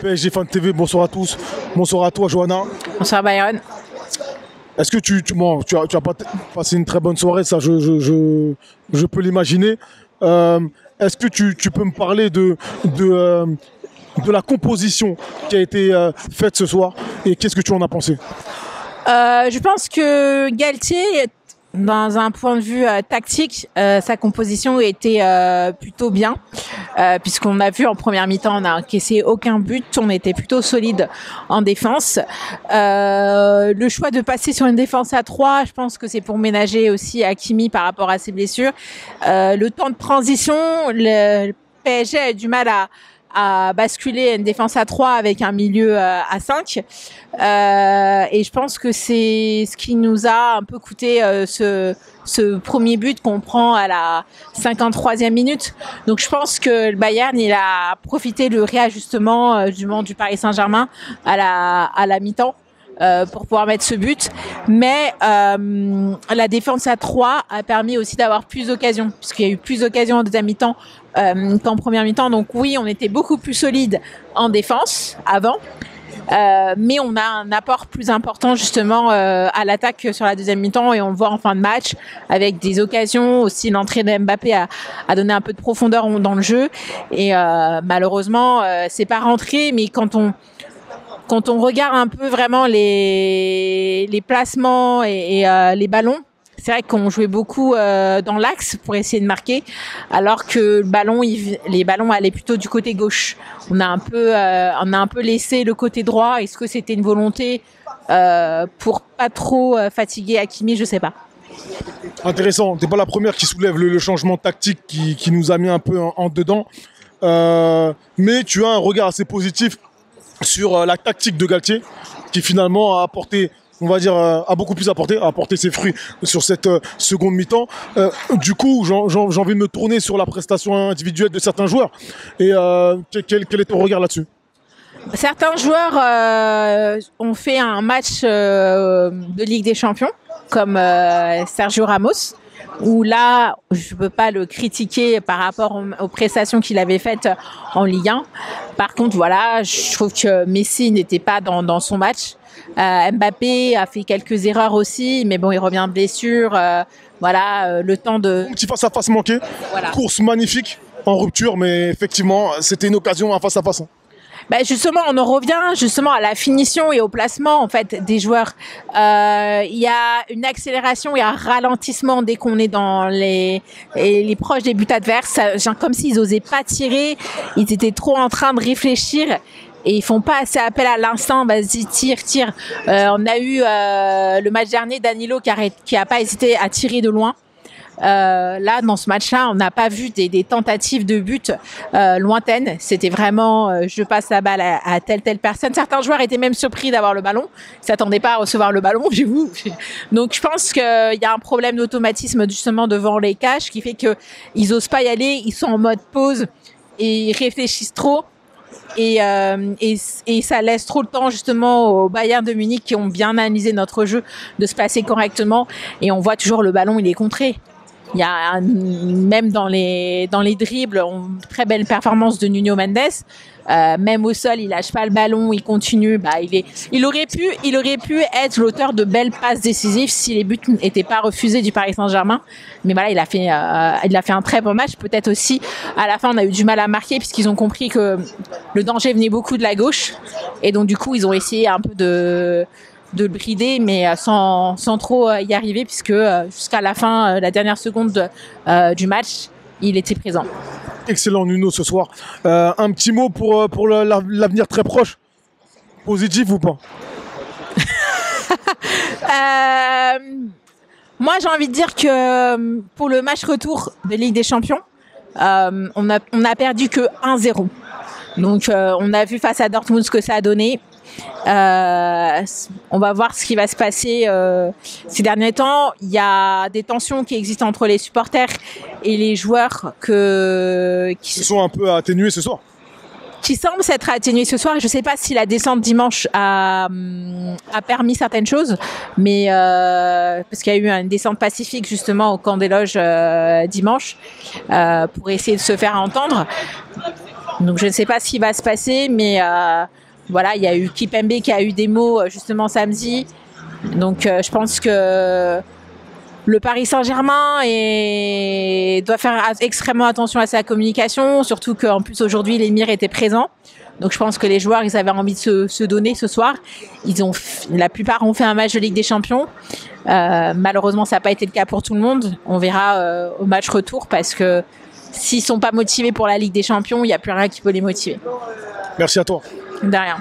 PSG Fan TV, bonsoir à tous. Bonsoir à toi, Johanna. Bonsoir, Byron. Est-ce que tu as passé une très bonne soirée, ça je peux l'imaginer. Est-ce que tu peux me parler de la composition qui a été faite ce soir et qu'est-ce que tu en as pensé? Je pense que Galtier, dans un point de vue tactique, sa composition était plutôt bien, puisqu'on a vu en première mi-temps, on n'a encaissé aucun but, on était plutôt solide en défense. Le choix de passer sur une défense à 3, je pense que c'est pour ménager aussi Hakimi par rapport à ses blessures. Le temps de transition, le PSG a du mal à basculer une défense à 3 avec un milieu à 5. Et je pense que c'est ce qui nous a un peu coûté ce premier but qu'on prend à la 53e minute. Donc je pense que le Bayern, il a profité du réajustement du Paris Saint-Germain à la mi-temps pour pouvoir mettre ce but. Mais la défense à 3 a permis aussi d'avoir plus d'occasions, puisqu'il y a eu plus d'occasions en deuxième mi-temps qu'en première mi-temps. Donc oui, on était beaucoup plus solide en défense avant. Mais on a un apport plus important justement à l'attaque sur la deuxième mi-temps et on le voit en fin de match avec des occasions aussi. L'entrée de Mbappé a donné un peu de profondeur dans le jeu et malheureusement c'est pas rentré. Mais quand on regarde un peu vraiment les placements et les ballons, c'est vrai qu'on jouait beaucoup dans l'axe pour essayer de marquer, alors que les ballons allaient plutôt du côté gauche. On a un peu laissé le côté droit. Est-ce que c'était une volonté pour pas trop fatiguer Hakimi? Je sais pas. Intéressant. T'es pas la première qui soulève le changement tactique qui nous a mis un peu en dedans. Mais tu as un regard assez positif sur la tactique de Galtier, qui finalement a apporté, on va dire, a beaucoup plus apporté, a apporté ses fruits sur cette seconde mi-temps. Du coup, j'ai envie de me tourner sur la prestation individuelle de certains joueurs. Et quel est ton regard là-dessus? Certains joueurs ont fait un match de Ligue des Champions, comme Sergio Ramos, où là, je ne peux pas le critiquer par rapport aux prestations qu'il avait faites en Ligue 1. Par contre, voilà, je trouve que Messi n'était pas dans son match. Mbappé a fait quelques erreurs aussi, mais bon, il revient de blessure. Le temps de... Un petit face-à-face manqué, voilà. Course magnifique en rupture, mais effectivement, c'était une occasion à face-à-face. Justement, on en revient justement à la finition et au placement en fait des joueurs. Il y a une accélération et un ralentissement dès qu'on est dans les proches des buts adverses. Comme s'ils osaient pas tirer, ils étaient trop en train de réfléchir. Et ils font pas assez appel à l'instant, vas-y, tire. On a eu le match dernier, Danilo qui a pas hésité à tirer de loin. Là, dans ce match-là, on n'a pas vu des tentatives de but lointaines. C'était vraiment, je passe la balle à telle personne. Certains joueurs étaient même surpris d'avoir le ballon. Ils s'attendaient pas à recevoir le ballon, j'avoue. Donc, je pense qu'il y a un problème d'automatisme justement devant les cages qui fait que ils osent pas y aller. Ils sont en mode pause et ils réfléchissent trop. Et ça laisse trop le temps justement aux Bayern de Munich qui ont bien analysé notre jeu de se placer correctement. Et on voit toujours le ballon, il est contré. Il y a même dans les dribbles, une très belle performance de Nuno Mendes. Même au sol, il lâche pas le ballon, il continue. Il aurait pu être l'auteur de belles passes décisives si les buts n'étaient pas refusés du Paris Saint-Germain. Mais voilà, il a fait un très bon match. Peut-être aussi, à la fin, on a eu du mal à marquer puisqu'ils ont compris que le danger venait beaucoup de la gauche. Et donc, du coup, ils ont essayé un peu de le brider, mais sans trop y arriver puisque jusqu'à la fin, la dernière seconde du match, il était présent. Excellent Nuno ce soir. Un petit mot pour l'avenir très proche. Positif ou pas? Moi, j'ai envie de dire que pour le match retour de Ligue des Champions, on a perdu que 1-0. Donc, on a vu face à Dortmund ce que ça a donné. On va voir ce qui va se passer ces derniers temps. Il y a des tensions qui existent entre les supporters et les joueurs qui se sont un peu atténués ce soir. Qui semblent s'être atténués ce soir. Je ne sais pas si la descente dimanche a permis certaines choses, mais parce qu'il y a eu une descente pacifique justement au camp des loges dimanche pour essayer de se faire entendre. Donc je ne sais pas ce qui va se passer, mais voilà, il y a eu Kipembe qui a eu des mots justement samedi. Donc je pense que le Paris Saint-Germain doit faire extrêmement attention à sa communication, surtout qu'en plus aujourd'hui l'émir était présent. Donc je pense que les joueurs, ils avaient envie de se donner ce soir. La plupart ont fait un match de Ligue des Champions. Malheureusement, ça n'a pas été le cas pour tout le monde. On verra au match retour parce que s'ils sont pas motivés pour la Ligue des Champions, il n'y a plus rien qui peut les motiver. Merci à toi. De rien.